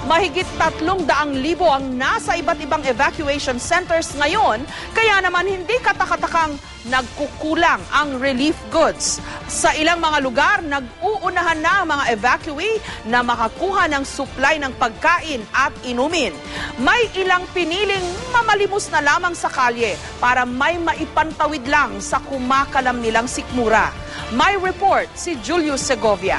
Mahigit 300,000 ang nasa iba't ibang evacuation centers ngayon, kaya naman hindi katakatakang nagkukulang ang relief goods. Sa ilang mga lugar, nag-uunahan na ang mga evacuee na makakuha ng supply ng pagkain at inumin. May ilang piniling mamalimos na lamang sa kalye para may maipantawid lang sa kumakalam nilang sikmura. May report si Julius Segovia.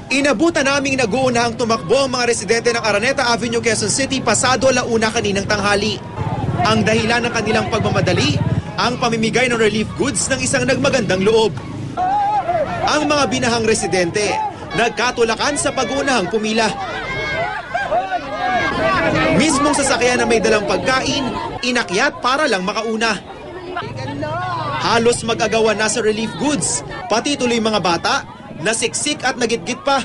Inabutan naming nag-uunahang tumakbo ang mga residente ng Araneta Avenue, Quezon City pasado 1:00 kaninang tanghali. Ang dahilan ng kanilang pagmamadali, ang pamimigay ng relief goods ng isang nagmagandang loob. Ang mga binahang residente, nagkatulakan sa pag-uunahang pumila. Mismong sasakyan na may dalang pagkain, inakyat para lang makauna. Halos mag-agawan na sa relief goods, pati tuloy mga bata, nasiksik at nagitgit pa.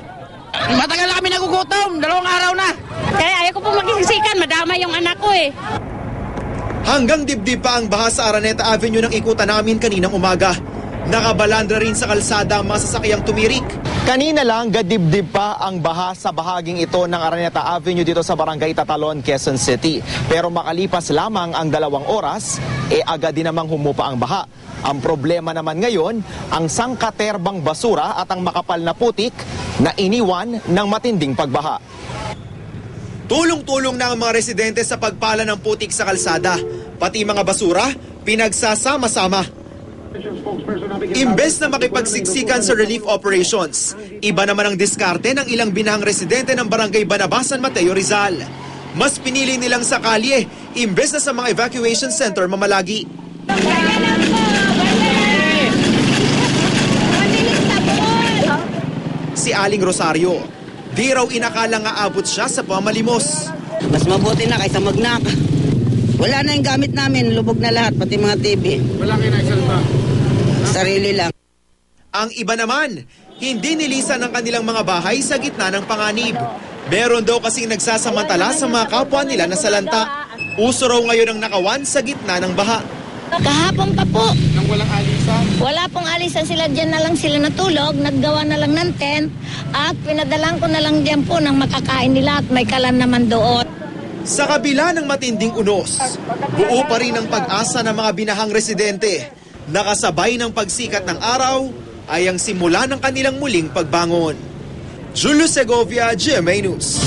Matagal na kami nagugutom, 2 araw na. Kaya ayaw ko po magsiksikan, madama yung anak ko eh. Hanggang dibdib pa ang baha sa Araneta Avenue ng ikutan namin kaninang umaga. Nakabalandra rin sa kalsada ang mga sasakyang tumirik. Kanina lang, gadibdib pa ang baha sa bahaging ito ng Araneta Avenue dito sa Barangay Tatalon, Quezon City. Pero makalipas lamang ang 2 oras, agad din namang humupa ang baha. Ang problema naman ngayon, ang sangkaterbang basura at ang makapal na putik na iniwan ng matinding pagbaha. Tulong-tulong na ang mga residente sa pagpala ng putik sa kalsada. Pati mga basura, pinagsasama-sama. Imbes na makipagsiksikan sa relief operations, iba naman ang diskarte ng ilang binahang residente ng Barangay Banabasan, Mateo, Rizal. Mas pinili nilang sa kalye, imbes na sa mga evacuation center mamalagi. Si Aling Rosario, di raw inakalang aabot siya sa pamalimos. Mas mabuti na kaysa magnak. Wala na yung gamit namin, lubog na lahat, pati mga TV. Wala kayo naisalba? Sarili lang. Ang iba naman, hindi nilisan ang kanilang mga bahay sa gitna ng panganib. Meron daw kasing nagsasamantala sa mga kapwa nila na salanta. Uso raw ngayon ang nakawan sa gitna ng baha. Kahapon pa po. Nang walang alisan? Wala pong alisan sila, dyan na lang sila natulog, naggawa na lang ng tent, at pinadalang ko na lang dyan po ng makakain nila at may kalan naman doon. Sa kabila ng matinding unos, buo pa rin ang pag-asa ng mga binahang residente. Nakasabay ng pagsikat ng araw ay ang simula ng kanilang muling pagbangon. Julius Segovia, GMA News.